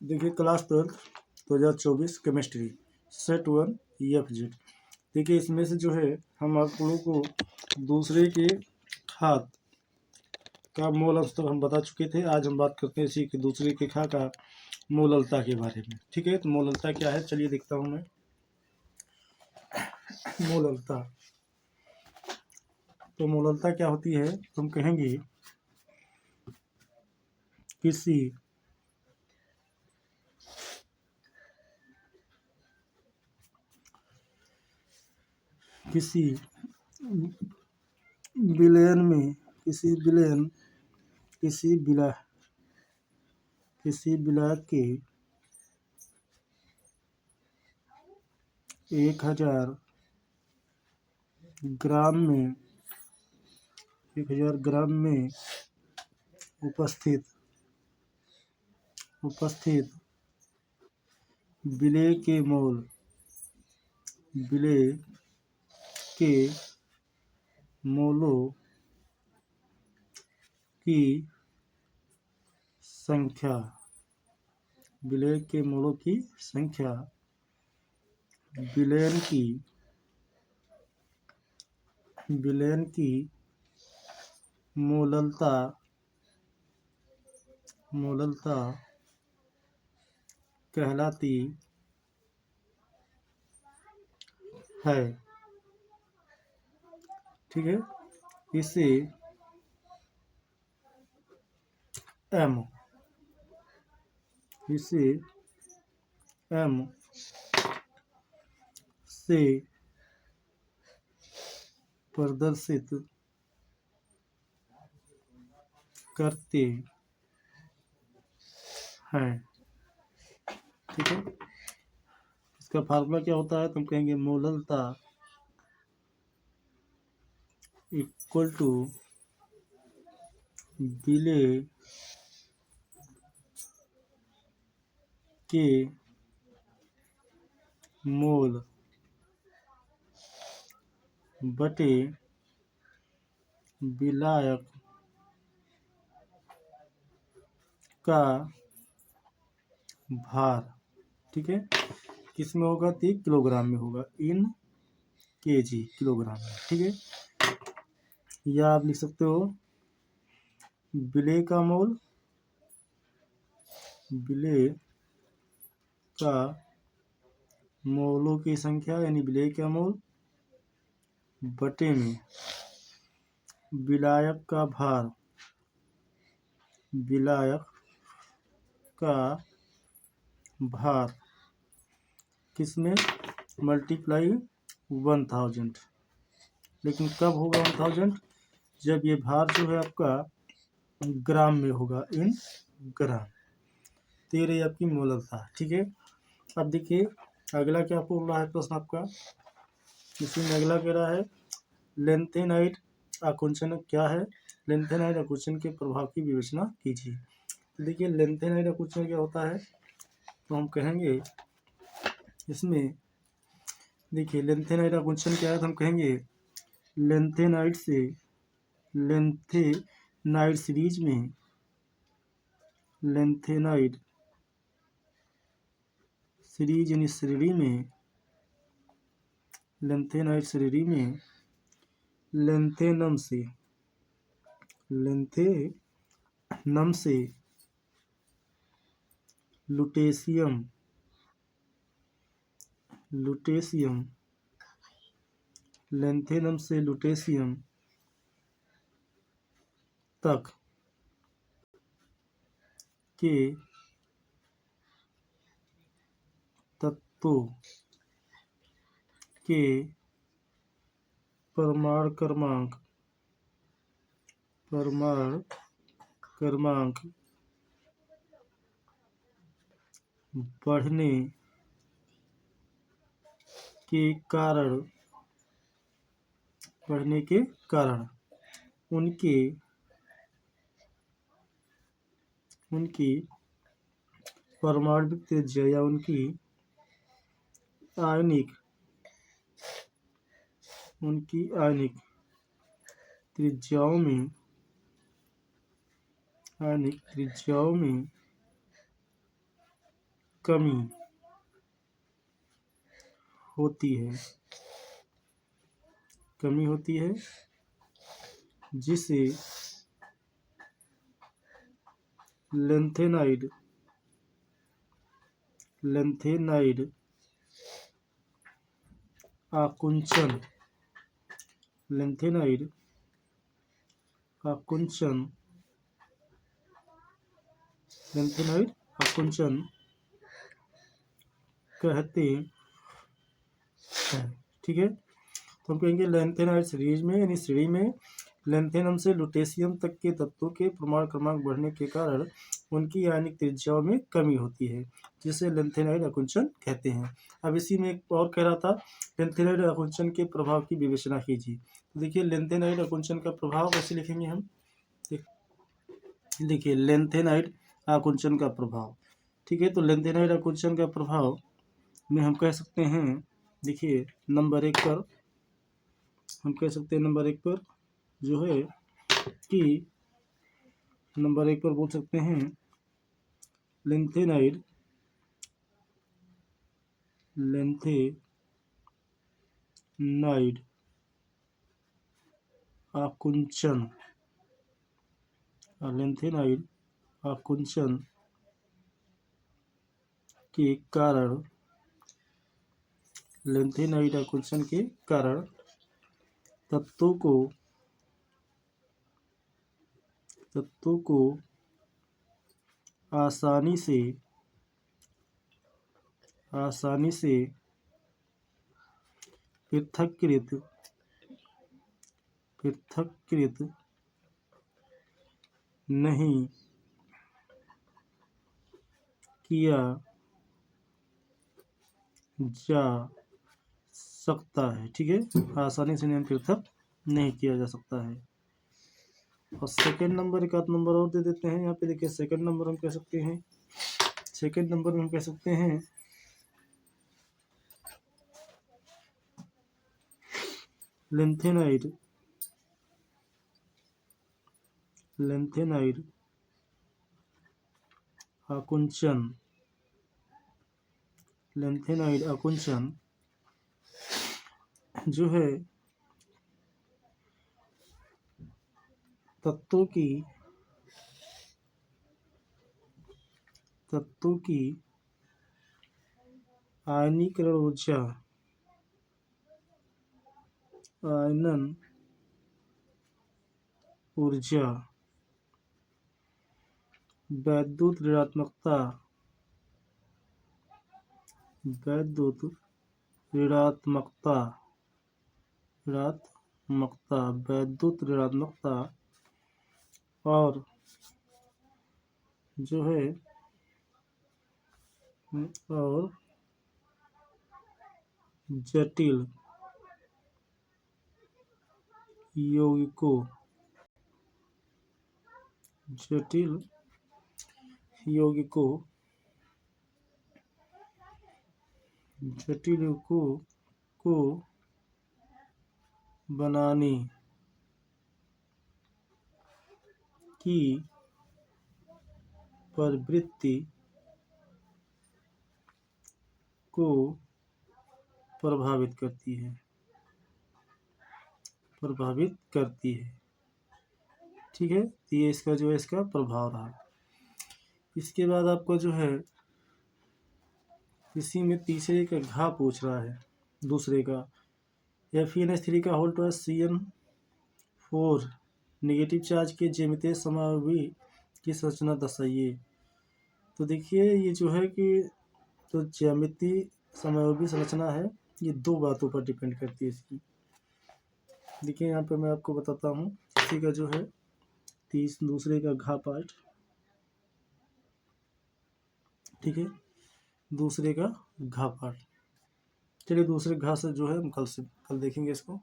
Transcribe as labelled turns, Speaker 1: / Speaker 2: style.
Speaker 1: देखिए class 12 2024 chemistry set 1 EFG। देखिए इसमें से जो है हम आप लोगों को दूसरे के खाद का मोल अंश तक हम बता चुके थे। आज हम बात करते हैं इसी के दूसरे के खाद का मोललता के बारे में। ठीक है, तो मोललता क्या है चलिए देखता हूँ मैं। मोललता, तो मोललता क्या होती है, तुम कहेंगे किसी विलयन में किसी विलायक के 1000 ग्राम में उपस्थित विलेय के मोलों की संख्या विलयन की मोललता कहलाती है। ठीक है, इसे M से प्रदर्शित करते हैं। ठीक है, इसका फार्मूला क्या होता है, तुम कहेंगे मोललता इक्वल टू विलेय के मोल बटे विलायक का भार। ठीक है, किस में होगा, 3 किलोग्राम में होगा, इन केजी किलोग्राम में। ठीक है, या आप लिख सकते हो विलेय का मोलों की संख्या यानी विलेय का मोल बटे में विलायक का भार किसमें मल्टीप्लाई 1000। लेकिन कब होगा 1000, जब ये भार जो है आपका ग्राम में होगा, इन ग्राम। तो ये रही आपकी मोललता। ठीक है, अब देखिए अगला क्या बोल रहा है प्रश्न आपका। इसमें अगला कह रहा है लेंथेनाइड आकुंचन क्या है, लेंथेनाइड आकुंचन के प्रभाव की विवेचना कीजिए। तो देखिए लेंथेनाइड आकुंचन क्या होता है, तो हम कहेंगे इसमें, देखिए लेंथेनाइड आकुंचन क्या है, तो हम कहेंगे लेंथेनाइड सीरीज में लेंथेनाइड सीरीज यानी श्रेणी में लेंथेनम से लुटेशियम तक के तत्वों के परमाणु क्रमांक बढ़ने के कारण उनकी परमाणविक त्रिज्या या उनकी आयनिक त्रिज्याओं में कमी होती है जिसे लेंथेनाइड आकुंचन कहते हैं। ठीक है, तो हम कहेंगे लेंथेनाइड सीरीज में यानी श्रेणी में लेंथेनम से लुटेशियम तक के तत्वों के परमाणु क्रमांक बढ़ने के कारण उनकी आयनिक त्रिज्याओं में कमी होती है, जिसे लेंथेनाइड आकुंचन कहते हैं। अब इसी में एक और कह रहा था, लेंथेनाइड आकुंचन के प्रभाव की विवेचना कीजिए। तो देखिए लेंथेनाइड आकुंचन का प्रभाव कैसे लिखेंगे हम। देखिए लेंथेनाइड आकुंचन का प्रभाव, ठीक है, तो लेंथेनाइड आकुंचन का प्रभाव में हम कह सकते हैं, देखिए नंबर 1 पर हम कह सकते हैं, नंबर 1 पर जो है कि नंबर 1 पर बोल सकते हैं लेंथेनाइड आकुंचन के कारण तत्वों को आसानी से पृथक्कृत नहीं किया जा सकता है। ठीक है, आसानी से पृथक नहीं किया जा सकता है। और सेकंड नंबर, एक आध नंबर और दे देते हैं यहाँ पे। देखिए सेकंड नंबर हम कह सकते हैं लेंथेनाइड आकुंचन जो है तत्वों की आयनीकरण ऊर्जा वैद्युत ऋणात्मकता और जो है और जटिल यौगिकों को बनाने की प्रवृत्ति को प्रभावित करती है। ठीक है, तो ये इसका प्रभाव रहा। इसके बाद आपको जो है इसी में तीसरे का घा पूछ रहा है, दूसरे का FeNH3 का होल्ड CN4 नेगेटिव चार्ज के ज्यामितीय समावयवी की संरचना दर्शाइए। तो देखिए ये जो है कि तो ज्यामितीय समावयवी संरचना है, ये दो बातों पर डिपेंड करती है इसकी। देखिए यहाँ पे मैं आपको बताता हूँ, इसी का जो है दूसरे का घा पार्ट, ठीक है, दूसरे का घा पार्ट। चलिए दूसरे घा से जो है हम कल देखेंगे इसको।